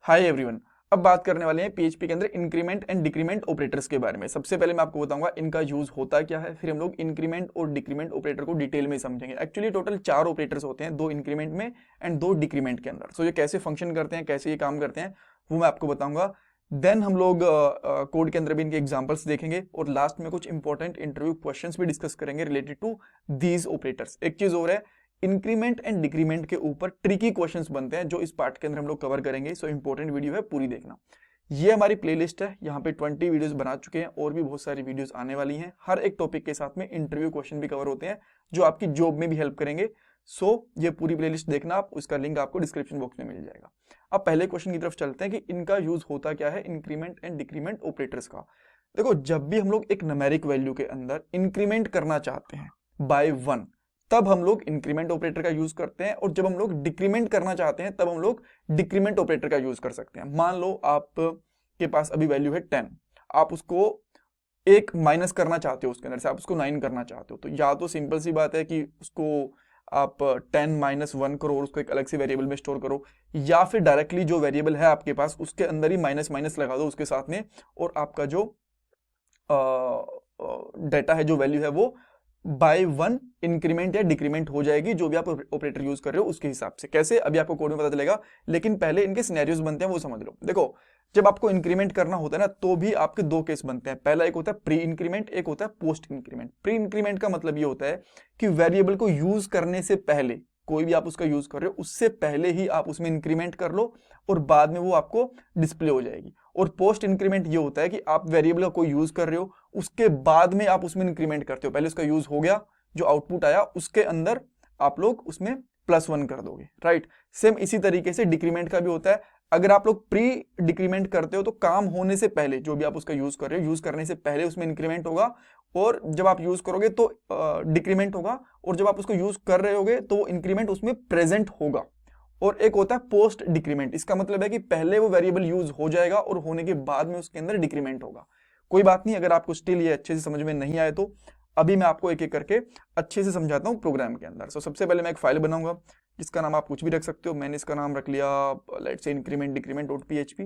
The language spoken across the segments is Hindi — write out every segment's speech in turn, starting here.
Hi everyone. अब बात करने वाले हैं पीएचपी के अंदर इंक्रीमेंट एंड डिक्रीमेंट ऑपरेटर्स के बारे में। सबसे पहले मैं आपको बताऊंगा इनका यूज होता क्या है, फिर हम लोग इंक्रीमेंट और डिक्रीमेंट ऑपरेटर को डिटेल में समझेंगे। एक्चुअली टोटल 4 ऑपरेटर्स होते हैं, 2 इंक्रीमेंट में एंड 2 डिक्रीमेंट के अंदर। सो ये कैसे फंक्शन करते हैं, कैसे ये काम करते हैं, वो मैं आपको बताऊंगा। देन हम लोग कोड के अंदर भी इनके एग्जांपल्स देखेंगे और लास्ट में कुछ इंपॉर्टेंट इंटरव्यू क्वेश्चंस भी डिस्कस करेंगे रिलेटेड टू दीज ऑपरेटर्स। एक चीज और है, इंक्रीमेंट एंड डिक्रीमेंट के ऊपर ट्रिकी क्वेश्चंस बनते हैं जो इस पार्ट के अंदर हम लोग कवर करेंगे। सो इंपॉर्टेंट वीडियो है, पूरी देखना। ये हमारी प्लेलिस्ट है, यहाँ पे 20 वीडियोस बना चुके हैं और भी बहुत सारी वीडियोस आने वाली हैं। हर एक टॉपिक के साथ में इंटरव्यू क्वेश्चन भी कवर होते हैं जो आपकी जॉब में भी हेल्प करेंगे। सो ये पूरी प्लेलिस्ट देखना आप, उसका लिंक आपको डिस्क्रिप्शन बॉक्स में मिल जाएगा। अब पहले क्वेश्चन की तरफ चलते हैं कि इनका यूज होता क्या है, इंक्रीमेंट एंड डिक्रीमेंट ऑपरेटर्स का। देखो, जब भी हम लोग एक न्यूमेरिक वैल्यू के अंदर इंक्रीमेंट करना चाहते हैं बाय 1, तब हम लोग इंक्रीमेंट ऑपरेटर का यूज करते हैं, और जब हम लोग डिक्रीमेंट करना चाहते हैं तब हम लोग डिक्रीमेंट ऑपरेटर का यूज कर सकते हैं। मान लो आप के पास अभी वैल्यू है 10, आप उसको एक माइनस करना चाहते हो, उसके अंदर से आप उसको 9 करना चाहते हो, तो या तो सिंपल सी बात है कि उसको आप 10 माइनस 1 करो और उसको एक अलग से वेरिएबल में स्टोर करो, या फिर डायरेक्टली जो वेरिएबल है आपके पास उसके अंदर ही माइनस माइनस लगा दो उसके साथ में, और आपका जो डेटा है, जो वैल्यू है, वो बाय 1 इंक्रीमेंट या डिक्रीमेंट हो जाएगी, जो भी आप ऑपरेटर यूज कर रहे हो उसके हिसाब से। कैसे, अभी आपको कोड में पता चलेगा, लेकिन पहले इनके सिनेरियोज बनते हैं वो समझ लो। देखो, जब आपको इंक्रीमेंट करना होता है ना, तो भी आपके 2 केस बनते हैं। पहला एक होता है प्री इंक्रीमेंट, एक होता है पोस्ट इंक्रीमेंट। प्री इंक्रीमेंट का मतलब ये होता है कि वेरिएबल को यूज करने से पहले, कोई भी आप उसका यूज कर रहे हो उससे पहले ही आप उसमें इंक्रीमेंट कर लो और बाद में वो आपको डिस्प्ले हो जाएगी। और पोस्ट इंक्रीमेंट ये होता है कि आप वेरिएबल का कोई यूज कर रहे हो, उसके बाद में आप उसमें इंक्रीमेंट करते हो। पहले उसका यूज हो गया, जो आउटपुट आया उसके अंदर आप लोग उसमें +1 कर दोगे, राइट। सेम इसी तरीके से डिक्रीमेंट का भी होता है। अगर आप लोग प्री डिक्रीमेंट करते हो तो काम होने से पहले, जो भी आप उसका यूज कर रहे हो, यूज करने से पहले उसमें इंक्रीमेंट होगा, और जब आप यूज करोगे तो डिक्रीमेंट होगा, और जब आप उसको यूज कर रहे होगे तो इंक्रीमेंट उसमें प्रेजेंट होगा। और एक होता है पोस्ट डिक्रीमेंट, इसका मतलब है कि पहले वो वेरिएबल यूज हो जाएगा और होने के बाद में उसके अंदर डिक्रीमेंट होगा। कोई बात नहीं, अगर आपको स्टिल ये अच्छे से समझ में नहीं आए तो अभी मैं आपको एक एक करके अच्छे से समझाता हूँ प्रोग्राम के अंदर। सबसे पहले मैं एक फाइल बनाऊंगा जिसका नाम आप कुछ भी रख सकते हो। मैंने इसका नाम रख लिया let's say increment decrement dot PHP,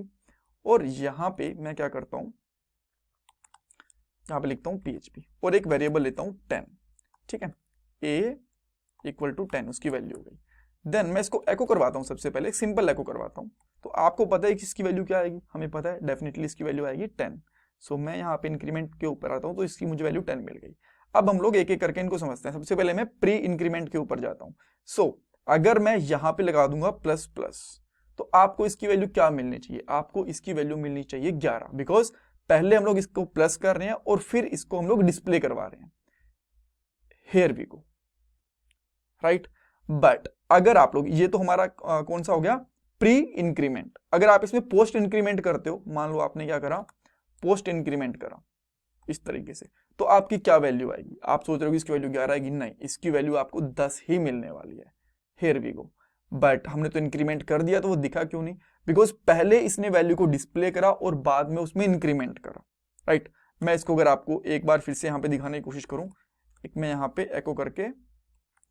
और यहाँ पे मैं क्या करता हूँ, यहाँ पे लिखता हूँ पीएचपी और एक वेरिएबल लेता हूँ 10, ठीक है। ए इक्वल टू 10 उसकी वैल्यू हो गई। देन मैं इसको एको करवाता हूँ, सबसे पहले सिंपल एको करवाता हूँ। तो आपको पता है कि इसकी वैल्यू क्या आएगी, हमें पता है डेफिनेटली इसकी वैल्यू आएगी 10। सो मैं यहाँ पे इंक्रीमेंट के ऊपर आता हूँ तो इसकी मुझे वैल्यू 10 मिल गई। अब हम लोग एक एक करके इनको समझते हैं। सबसे पहले मैं प्री इंक्रीमेंट के ऊपर जाता हूँ। सो अगर मैं यहाँ पे लगा दूंगा प्लस प्लस, तो आपको इसकी वैल्यू क्या मिलनी चाहिए, आपको इसकी वैल्यू मिलनी चाहिए 11, बिकॉज पहले हम लोग इसको प्लस कर रहे हैं और फिर इसको हम लोग डिस्प्ले करवा रहे हैं। Here we go, right. But अगर आप लोग, ये तो हमारा कौन सा हो गया, प्री इंक्रीमेंट। अगर आप इसमें पोस्ट इंक्रीमेंट करते हो, मान लो आपने क्या करा, पोस्ट इंक्रीमेंट करा इस तरीके से, तो आपकी क्या वैल्यू आएगी। आप सोच रहे हो कि इसकी वैल्यू 11 आएगी, नहीं, इसकी वैल्यू आपको 10 ही मिलने वाली है। Hair we go. बट हमने तो इंक्रीमेंट कर दिया, तो वो दिखा क्यों नहीं, बिकॉज पहले इसने वैल्यू को डिस्प्ले करा और बाद में उसमें इंक्रीमेंट करा, राइट। मैं इसको अगर आपको एक बार फिर से यहाँ पे दिखाने की कोशिश करूं, एक मैं यहाँ पे एको करके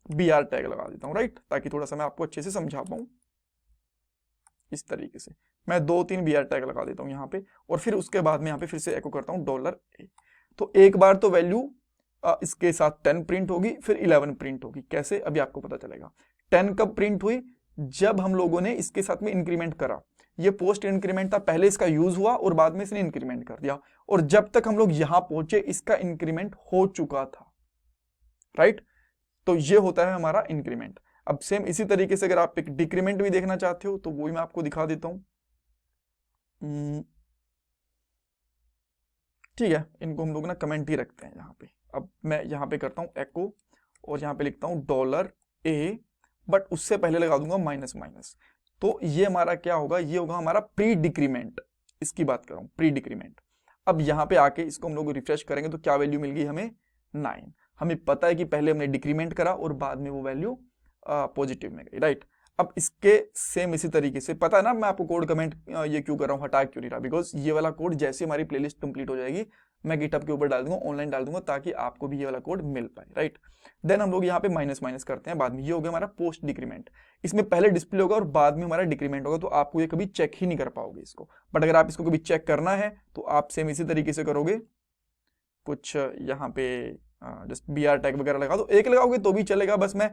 BR टैग लगा देता हूँ, राइट, ताकि थोड़ा सा मैं आपको अच्छे से समझा पाऊँ। इस तरीके से मैं 2-3 BR टैग लगा देता हूँ यहाँ पे, और फिर उसके बाद में यहाँ पे फिर से एको करता हूँ $A। तो एक बार तो वैल्यू इसके साथ 10 प्रिंट होगी, फिर 11 प्रिंट होगी। कैसे, अभी आपको पता चलेगा। 10 कब प्रिंट हुई, जब हम लोगों ने इसके साथ में इंक्रीमेंट करा। ये पोस्ट इंक्रीमेंट था, पहले इसका यूज हुआ और बाद में इसने इंक्रीमेंट कर दिया, और जब तक हम लोग यहां पहुंचे इसका इंक्रीमेंट हो चुका था, राइट। तो ये होता है हमारा इंक्रीमेंट। अब सेम इसी तरीके से अगर आप एक डिक्रीमेंट भी देखना चाहते हो तो वो मैं आपको दिखा देता हूं। ठीक है, इनको हम लोग ना कमेंट ही रखते हैं यहाँ पे। अब मैं यहाँ पे करता हूँ एको और यहाँ पे लिखता हूँ $A, बट उससे पहले लगा दूंगा माइनस माइनस। तो ये हमारा क्या होगा, ये होगा हमारा प्री डिक्रीमेंट। इसकी बात कर रहा हूँ, प्री डिक्रीमेंट। अब यहाँ पे आके इसको हम लोग रिफ्रेश करेंगे तो क्या वैल्यू मिल गई हमें, 9। हमें पता है कि पहले हमने डिक्रीमेंट करा और बाद में वो वैल्यू पॉजिटिव में गई, राइट। अब इसके सेम इसी तरीके से, पता है ना मैं आपको कोड कमेंट ये क्यों कर रहा हूँ, हटा क्यों नहीं रहा, बिकॉज ये वाला कोड जैसे हमारी प्लेलिस्ट कंप्लीट हो जाएगी मैं गिटहब के ऊपर डाल दूंगा, ऑनलाइन डाल दूंगा, ताकि आपको भी ये वाला कोड मिल पाए, राइट। देन हम लोग यहाँ पे माइनस माइनस करते हैं बाद में, ये हो गया हमारा पोस्ट डिक्रीमेंट। इसमें पहले डिस्प्ले होगा और बाद में हमारा डिक्रीमेंट होगा, तो आपको ये कभी चेक ही नहीं कर पाओगे इसको। बट अगर आप इसको कभी चेक करना है तो आप सेम इसी तरीके से करोगे, कुछ यहाँ पे जस्ट BR टैग वगैरह लगा दो, एक लगाओगे तो भी चलेगा, बस मैं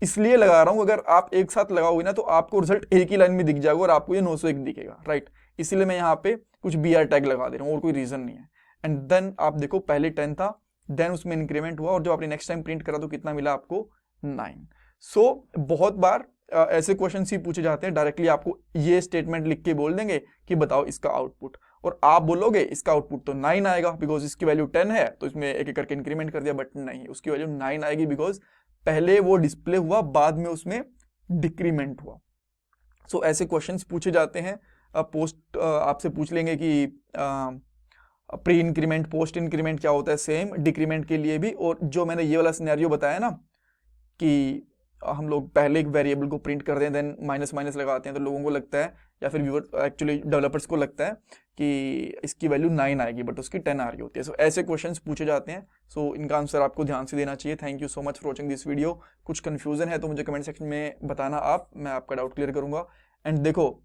इसलिए लगा रहा हूँ, अगर आप एक साथ लगाओगे ना तो आपको रिजल्ट एक ही लाइन में दिख जाएगा और आपको ये 901 दिखेगा, राइट। इसीलिए मैं यहाँ पे कुछ BR टैग लगा दे रहा हूँ, और कोई रीजन नहीं है। एंड देन आप देखो पहले 10 था, देन उसमें इंक्रीमेंट हुआ, और जब आपने नेक्स्ट टाइम प्रिंट करा तो कितना मिला आपको 9। सो बहुत बार ऐसे क्वेश्चन ही पूछे जाते हैं, डायरेक्टली आपको ये स्टेटमेंट लिख के बोल देंगे कि बताओ इसका आउटपुट, और आप बोलोगे इसका आउटपुट तो 9 आएगा, बिकॉज इसकी वैल्यू 10 है तो इसमें एक एक करके इंक्रीमेंट कर दिया, बट नहीं, उसकी वैल्यू 9 आएगी, बिकॉज पहले वो डिस्प्ले हुआ, बाद में उसमें डिक्रीमेंट हुआ। सो ऐसे क्वेश्चंस पूछे जाते हैं। पोस्ट आपसे पूछ लेंगे कि प्री इंक्रीमेंट पोस्ट इंक्रीमेंट क्या होता है, सेम डिक्रीमेंट के लिए भी। और जो मैंने ये वाला सिनेरियो बताया ना कि हम लोग पहले एक वेरिएबल को प्रिंट करते हैं देन माइनस माइनस लगाते हैं, तो लोगों को लगता है, या फिर व्यूअर एक्चुअली डेवलपर्स को लगता है कि इसकी वैल्यू 9 आएगी बट उसकी 10 आ रही होती है। सो ऐसे क्वेश्चंस पूछे जाते हैं, सो इनका आंसर आपको ध्यान से देना चाहिए। Thank you so much for watching this video. कुछ कंफ्यूजन है तो मुझे कमेंट सेक्शन में बताना आप, मैं आपका डाउट क्लियर करूंगा। एंड देखो,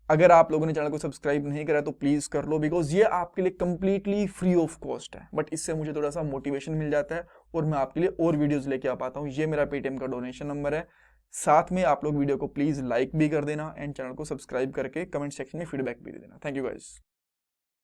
अगर आप लोगों ने चैनल को सब्सक्राइब नहीं करा तो प्लीज कर लो, बिकॉज ये आपके लिए कंप्लीटली फ्री ऑफ कॉस्ट है, बट इससे मुझे थोड़ा सा मोटिवेशन मिल जाता है और मैं आपके लिए और वीडियोस लेके आ पाता हूँ। ये मेरा पेटीएम का डोनेशन नंबर है। साथ में आप लोग वीडियो को प्लीज लाइक भी कर देना एंड चैनल को सब्सक्राइब करके कमेंट सेक्शन में फीडबैक भी दे देना। Thank you guys.